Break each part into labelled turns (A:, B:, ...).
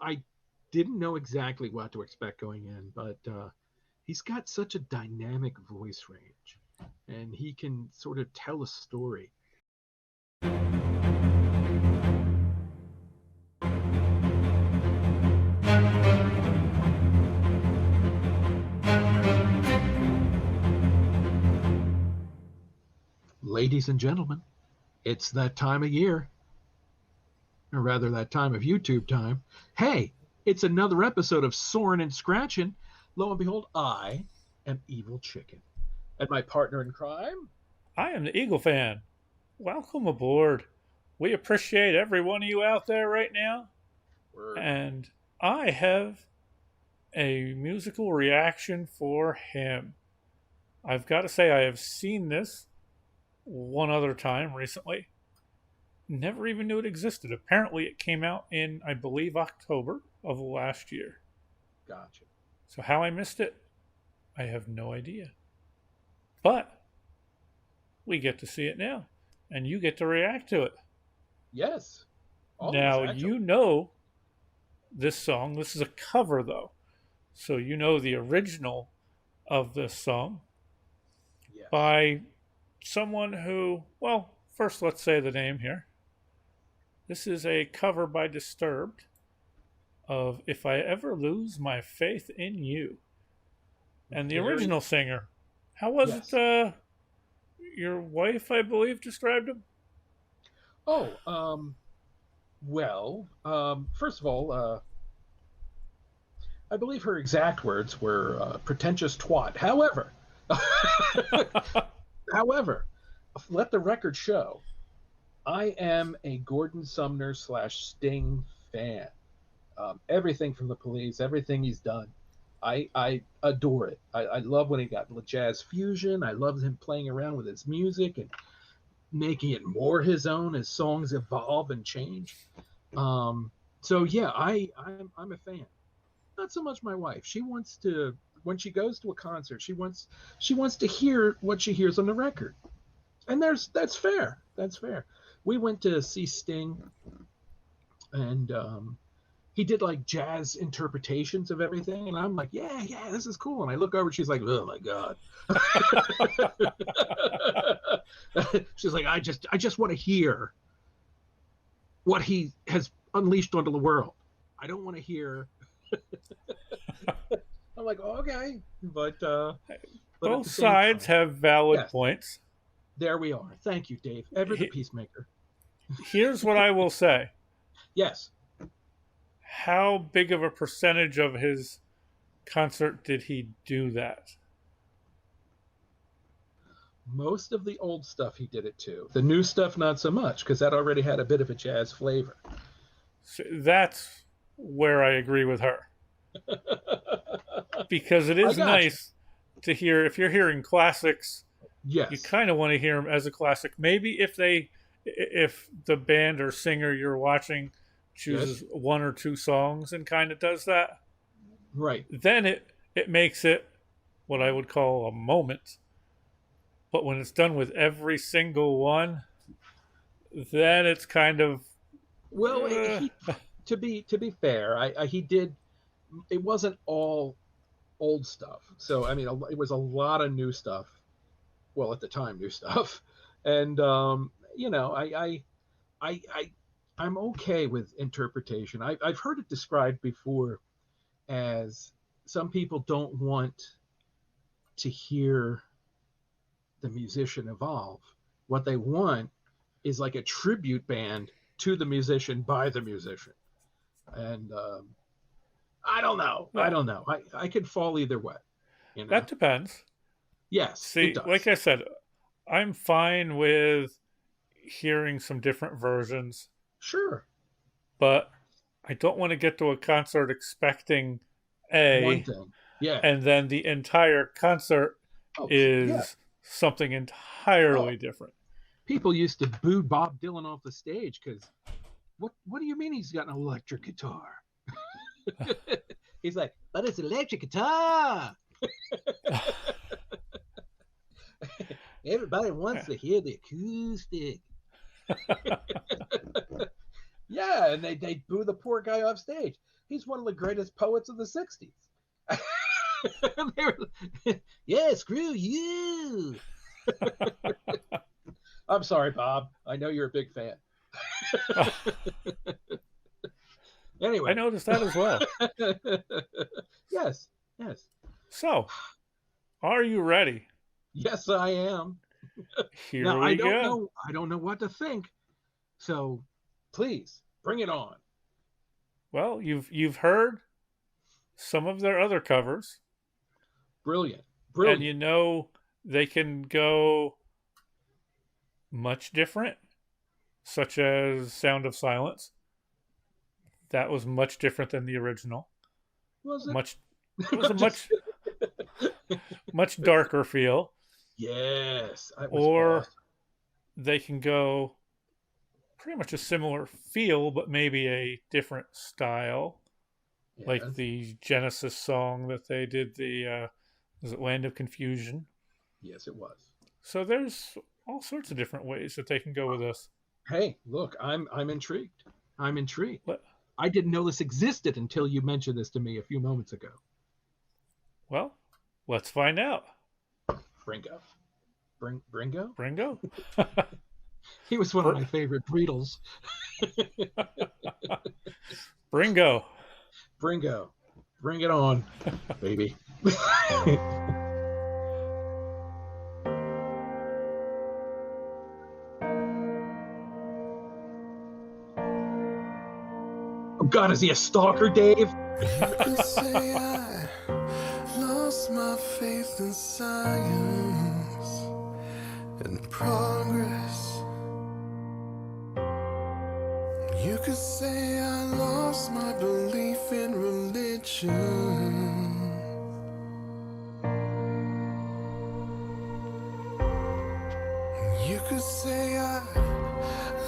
A: I didn't know exactly what to expect going in, but he's got such a dynamic voice range, and he can sort of tell a story. Ladies and gentlemen, it's that time of year, or rather, that time of YouTube time. Hey, it's another episode of Soarin and Scratchin. Lo and behold, I am Evil Chicken, and my partner in crime.
B: I am the Eagle fan. Welcome aboard. We appreciate every one of you out there right now.
A: Word.
B: And I have a musical reaction for him. I've got to say, I have seen this one other time recently. Never even knew it existed. Apparently, it came out in, I believe, October of last year.
A: Gotcha.
B: So, how I missed it, I have no idea. But we get to see it now, and you get to react to it.
A: Yes. All of us,
B: Now,
A: actually.
B: you know this song. This is a cover, though. So, you know the original of this song
A: Yes.
B: by someone who, well, first let's say the name here. This is a cover by Disturbed of If I Ever Lose My Faith in You. And the original singer, how was
A: Yes.
B: it? Your wife, I believe, described him?
A: Oh, well, first of all, I believe her exact words were pretentious twat. However, let the record show, I am a Gordon Sumner / Sting fan. Everything from the Police, everything he's done, I adore it. I love when he got jazz fusion. I love him playing around with his music and making it more his own as songs evolve and change. So yeah, I'm a fan. Not so much my wife. She wants to, when she goes to a concert, she wants to hear what she hears on the record, and that's fair. That's fair. We went to see Sting, and he did like jazz interpretations of everything, and I'm like, yeah, this is cool. And I look over, and she's like, oh my god. She's like, I just want to hear what he has unleashed onto the world. I don't want to hear. I'm like, oh, okay, but at
B: Both
A: the same
B: sides
A: time,
B: have valid
A: yes,
B: points.
A: there we are. Thank you, Dave. Ever the peacemaker.
B: Here's what I will say.
A: Yes.
B: How big of a percentage of his concert did he do that?
A: Most of the old stuff he did it too. The new stuff, not so much, because that already had a bit of a jazz flavor.
B: So that's where I agree with her. Because it is nice to hear, if you're hearing classics,
A: yes,
B: you kind of want to hear them as a classic. Maybe if the band or singer you're watching chooses one or two songs and kind of does that,
A: right,
B: then it makes it what I would call a moment. But when it's done with every single one, then it's kind of
A: well. To be fair, he did. It wasn't all old stuff. So I mean, it was a lot of new stuff. Well, at the time, new stuff, and I'm okay with interpretation. I've heard it described before as some people don't want to hear the musician evolve. What they want is like a tribute band to the musician by the musician. And I don't know.
B: well,
A: I could fall either way.
B: That depends.
A: Yes,
B: See,
A: it does.
B: like I said, I'm fine with hearing some different versions.
A: Sure.
B: But I don't want to get to a concert expecting
A: one
B: A,
A: thing. Yeah.
B: and then the entire concert is something entirely different.
A: People used to boo Bob Dylan off the stage because what do you mean he's got an electric guitar? He's like, but it's electric guitar. Everybody wants to hear the acoustic. Yeah, and they boo the poor guy off stage. He's one of the greatest poets of the 60s. Yeah, screw you. I'm sorry, Bob. I know you're a big fan.
B: I
A: Anyway.
B: noticed that as well.
A: Yes, yes.
B: So, are you ready?
A: Yes, I am.
B: Here
A: Now
B: we go.
A: I don't know what to think. So please bring it on.
B: Well, you've heard some of their other covers,
A: Brilliant.
B: and
A: Brilliant.
B: you know they can go much different, such as Sound of Silence. That was much different than the original.
A: Was it?
B: Much it was a
A: Just
B: much darker feel.
A: yes, it was
B: Or
A: awesome.
B: they can go pretty much a similar feel, but maybe a different style, like
A: Yes.
B: the Genesis song that they did. The was it Land of Confusion?
A: Yes, it was.
B: So there's all sorts of different ways that they can go with this.
A: Hey, look, I'm intrigued. I'm intrigued.
B: Let,
A: I didn't know this existed until you mentioned this to me a few moments ago.
B: well, let's find out.
A: Bringo. Bringo?
B: Bringo?
A: He was one of
B: Br-
A: my favorite Beatles.
B: Bringo.
A: Bringo. Bring it on, baby. Oh God, is he a stalker, Dave?
C: You could say I lost my faith in science and progress. You could say I lost my belief in religion. You could say I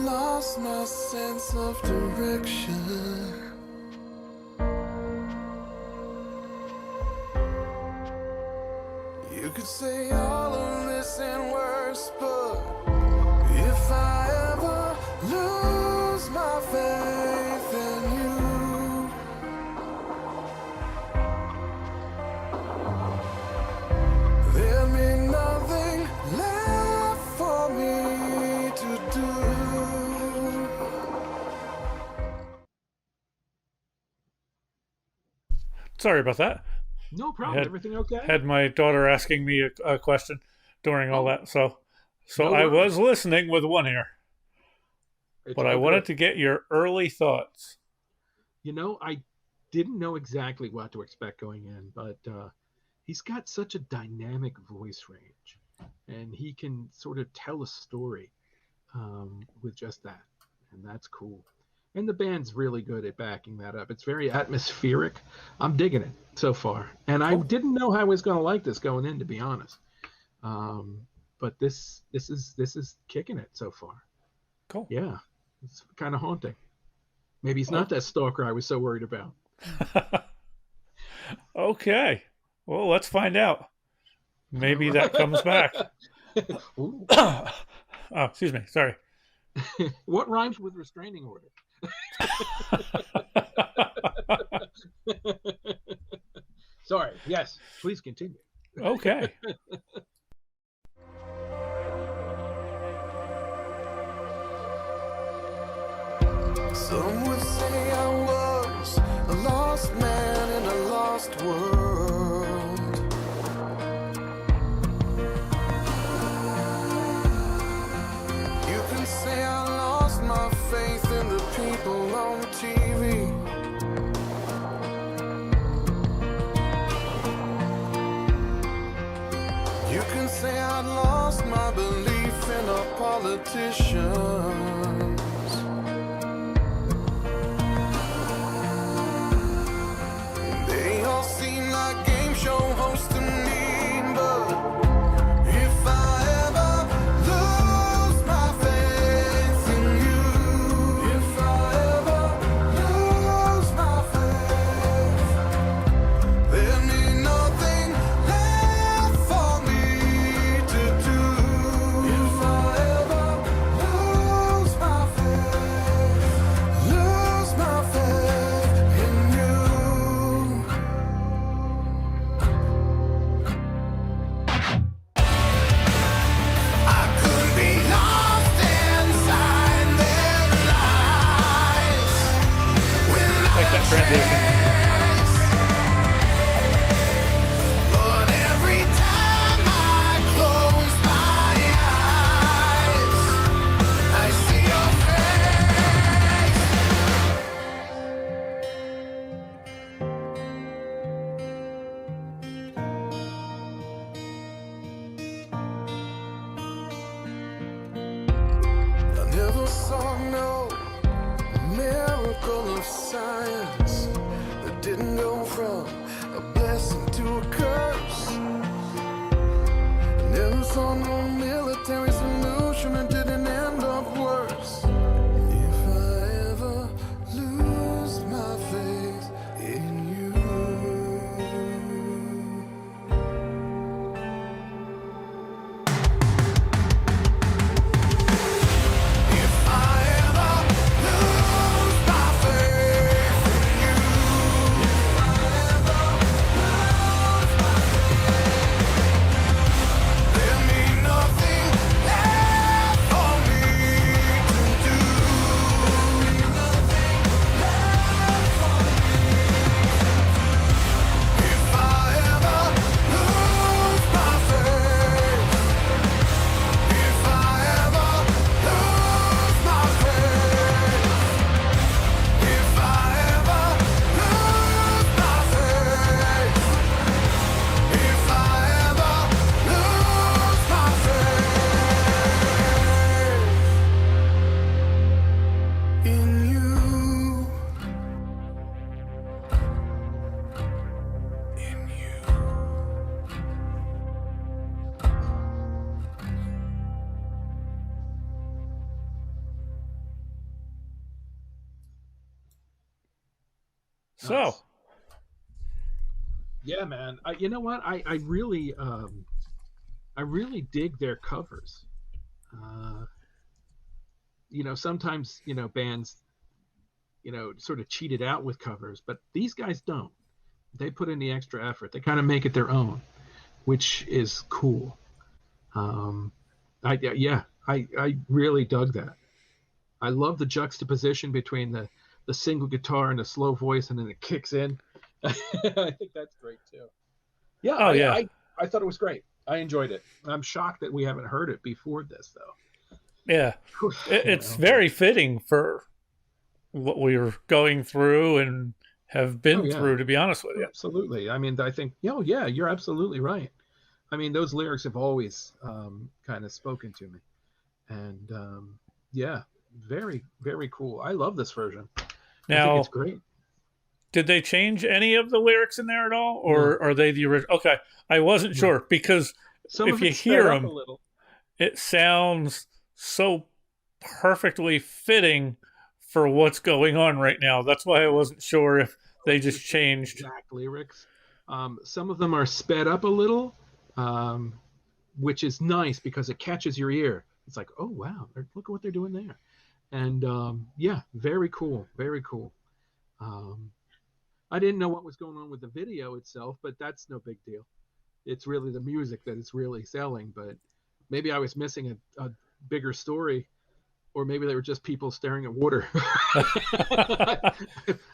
C: lost my sense of direction. You could say all of this and worse, but if I ever lose my faith in you, there'll be nothing left for me to do.
B: Sorry about that.
A: No
B: I
A: problem. Everything okay?
B: had my daughter asking me a question during all
A: Oh,
B: that, so
A: no
B: I
A: worries.
B: was listening with one ear,
A: It's
B: but
A: all
B: I wanted
A: good.
B: to get your early thoughts.
A: You know, I didn't know exactly what to expect going in, but he's got such a dynamic voice range, and he can sort of tell a story with just that, and that's cool. And the band's really good at backing that up. It's very atmospheric. I'm digging it so far, and I
B: Cool,
A: didn't know how I was going to like this going in, to be honest. But this is kicking it so far.
B: cool.
A: Yeah, it's kind of haunting. Maybe he's not
B: Oh,
A: that stalker I was so worried about.
B: okay. Well, let's find out.
A: All
B: Maybe that comes back.
A: right. Ooh.
B: Oh, excuse me. Sorry.
A: What rhymes with restraining order? Sorry. Yes. Please continue.
B: Okay.
C: Some would say I was a lost man in a lost world. You can say I lost my faith in the people on TV. You can say I lost my belief in our politicians. They all seem like game show hosts to me, but if I ever lose my faith in you, if I ever lose my faith, there'll be nothing left for me to do. If I ever lose
B: transition.
C: But every time I close my eyes, I see your face. I never saw no miracle of science that didn't go from a blessing to a curse. Never saw no military solution that didn't end up worse. If I ever lose my faith in you, if I ever lose my faith in you, there'll be nothing left for me to do. If I ever lose my faith, if I ever lose my faith, if I ever lose my faith, if I ever lose my faith in you, in you.
B: So,
A: Nice. Yeah, man. You know what? I really dig their covers. Sometimes bands sort of cheat it out with covers, but these guys don't. They put in the extra effort. They kind of make it their own, which is cool. I really dug that. I love the juxtaposition between the single guitar and the slow voice, and then it kicks in. I think that's great too. Yeah,
B: oh yeah,
A: I thought it was great. I enjoyed it. I'm shocked that we haven't heard it before this, though.
B: yeah. It's very fitting for what we were going through and have been through, to be honest with you.
A: Absolutely. I mean, I think, yeah, you're absolutely right. I mean, those lyrics have always kind of spoken to me. And yeah, very, very cool. I love this version. I
B: Now,
A: think it's great.
B: did they change any of the lyrics in there at all, or are they the original? Okay, I wasn't sure because
A: Some
B: if
A: of
B: you
A: it sped
B: hear
A: up
B: them,
A: a little.
B: it sounds so perfectly fitting for what's going on right now. That's why I wasn't sure if they just changed.
A: Exact lyrics. Some of them are sped up a little, which is nice because it catches your ear. It's like, oh wow, look at what they're doing there. And yeah, very cool, very cool. I didn't know what was going on with the video itself, but that's no big deal. It's really the music that is really selling. But maybe I was missing a bigger story, or maybe they were just people staring at water.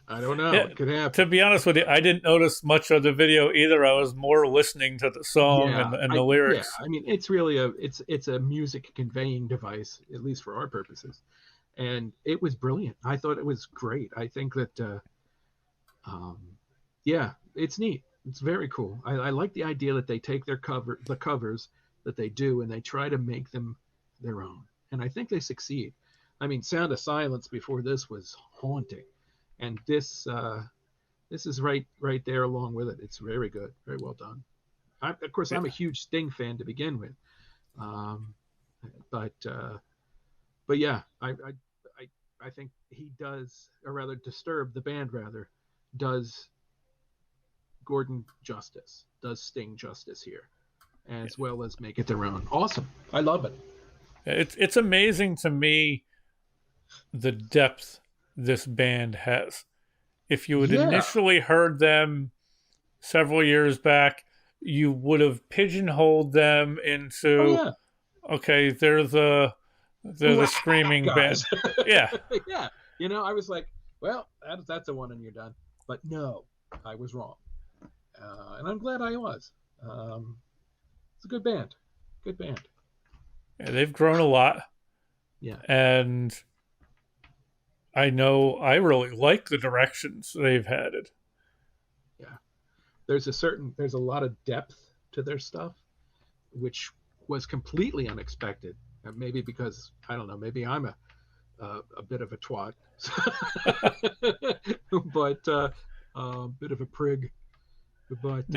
A: I don't know.
B: Yeah,
A: It could happen.
B: to be honest with you, I didn't notice much of the video either. I was more listening to the song and the lyrics.
A: Yeah, I mean, it's really it's a music conveying device, at least for our purposes. And it was brilliant. I thought it was great. I think that yeah, it's neat. It's very cool. I like the idea that they take the covers that they do, and they try to make them their own. And I think they succeed. I mean, Sound of Silence before this was haunting, and this is right there along with it. It's very good, very well done. Of course, I'm a huge Sting fan to begin with, but yeah, I think he does, or rather, Disturbed, the band rather, does Gordon justice, does Sting justice here, as well as make it their own. Awesome. I love it.
B: It's amazing to me the depth this band has. If you had initially heard them several years back, you would have pigeonholed them into okay, they're the screaming band. Yeah.
A: Yeah. I was like, well, that's a one and you're done. But no, I was wrong. And I'm glad I was. It's a good band. Good band.
B: Yeah, they've grown a lot.
A: Yeah.
B: And I know I really like the directions they've headed.
A: Yeah. There's a lot of depth to their stuff, which was completely unexpected. Maybe because, I don't know, maybe I'm a bit of a twat, but a bit of a prig. But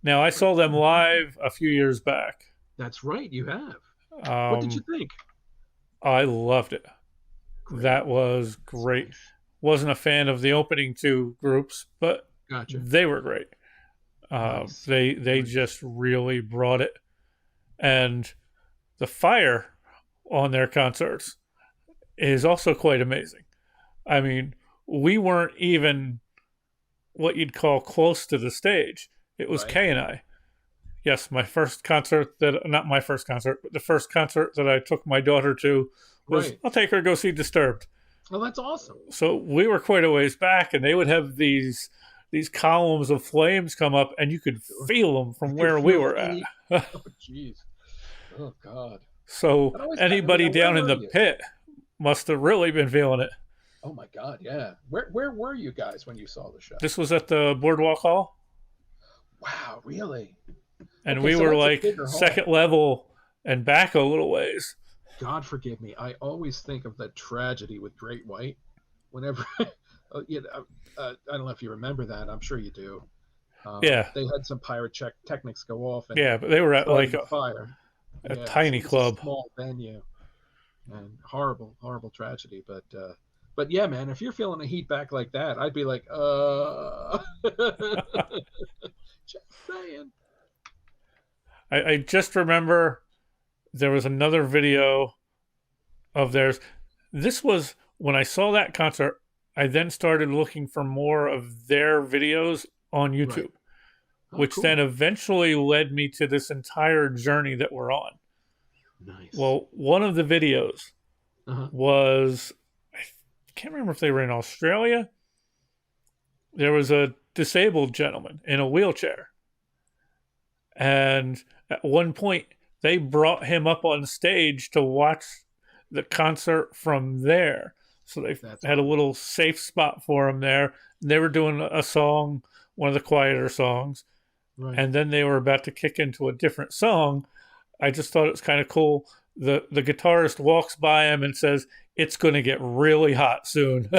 B: Now, I saw them live a few years back.
A: that's right, you have. What did you
B: Um,
A: think?
B: I loved it.
A: Great.
B: That was great.
A: Nice.
B: Wasn't a fan of the opening two groups, but
A: Gotcha.
B: they were great.
A: Nice.
B: They
A: Nice.
B: just really brought it, and the fire on their concerts is also quite amazing. I mean, we weren't even what you'd call close to the stage. It was
A: Right.
B: Kay and I. Yes, my first concert not my first concert, but the first concert that I took my daughter to was
A: Right.
B: I'll take her to go see Disturbed.
A: Well, that's awesome.
B: So we were quite a ways back, and they would have these columns of flames come up, and you could feel them from where we were at.
A: Oh, jeez. Oh, God.
B: So anybody down in the pit must have really been feeling it.
A: Oh, my God, yeah. Where were you guys when you saw the show?
B: This was at the Boardwalk Hall.
A: Wow, really?
B: And
A: Okay,
B: we
A: so
B: were
A: that's a
B: like
A: bigger hall.
B: second level and back a little ways.
A: God forgive me. I always think of that tragedy with Great White. Whenever, I don't know if you remember that. I'm sure you do.
B: Yeah.
A: They had some pyrotechnics go off. And
B: Yeah, but they were at like
A: a fire.
B: a tiny club.
A: A small venue. And horrible, horrible tragedy. But yeah, man, if you're feeling the heat back like that, I'd be like, just saying.
B: I just remember there was another video of theirs. This was when I saw that concert. I then started looking for more of their videos on YouTube,
A: Right. Oh,
B: which
A: cool.
B: then eventually led me to this entire journey that we're on.
A: Nice.
B: Well, one of the videos was, I can't remember if they were in Australia. There was a disabled gentleman in a wheelchair. And at one point, they brought him up on stage to watch the concert from there. So they had a little safe spot for him there. They were doing a song, one of the quieter songs.
A: Right.
B: And then they were about to kick into a different song. I just thought it was kind of cool. The guitarist walks by him and says, "It's going to get really hot soon."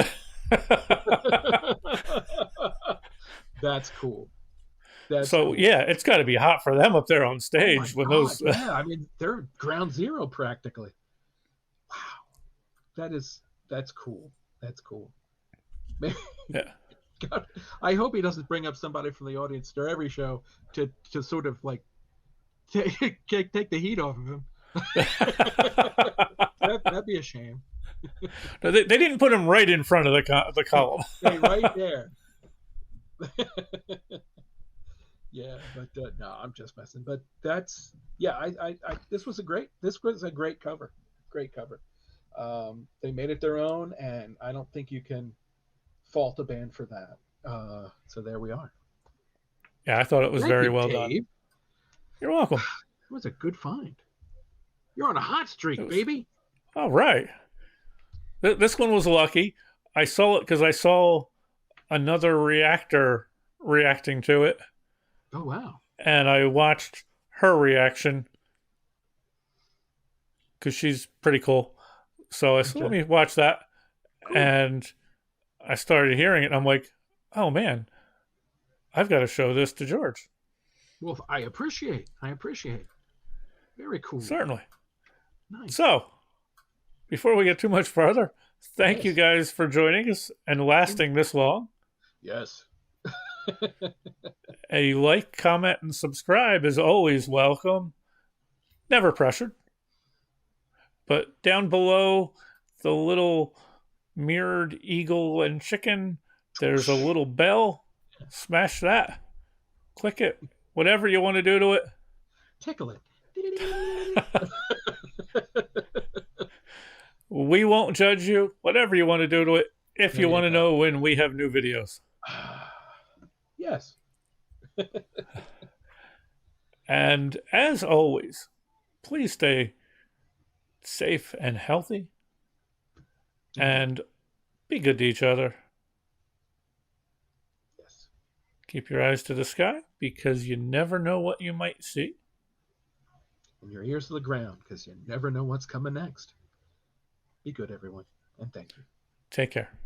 A: That's cool.
B: So cool. Yeah, it's got to be hot for them up there on stage when
A: God,
B: those.
A: Yeah, I mean they're ground zero practically. Wow, that's cool. That's cool.
B: Yeah.
A: God, I hope he doesn't bring up somebody from the audience to every show to sort of like take the heat off of him. That'd be a shame.
B: No, they didn't put him right in front of the column.
A: Right there. Yeah, but no, I'm just messing. But that's this was a great cover. Great cover. They made it their own, and I don't think you can fault a band for that. So there we are.
B: Yeah, I thought it was very well done. You're welcome.
A: It was a good find. You're on a hot streak, baby.
B: All right. This one was lucky. I saw it because I saw another reactor reacting to it.
A: Oh, wow.
B: And I watched her reaction because she's pretty cool. So I said, let me watch that. Cool. And I started hearing it. And I'm like, oh, man, I've got to show this to George.
A: Well, I appreciate. Very cool.
B: Certainly.
A: Nice.
B: So, before we get too much further, thank you guys for joining us and lasting this long.
A: Yes.
B: A like, comment, and subscribe is always welcome. Never pressured. But down below the little mirrored eagle and chicken, there's a little bell. Smash that. Click it. Whatever you want to do to it.
A: Tickle it.
B: We won't judge you. Whatever you want to do to it. If you want to know when we have new videos.
A: Yes.
B: And as always, please stay safe and healthy
A: Mhm.
B: and be good to each other.
A: Yes.
B: Keep your eyes to the sky because you never know what you might see.
A: And your ears to the ground because you never know what's coming next. Be good, everyone, and thank you.
B: Take care.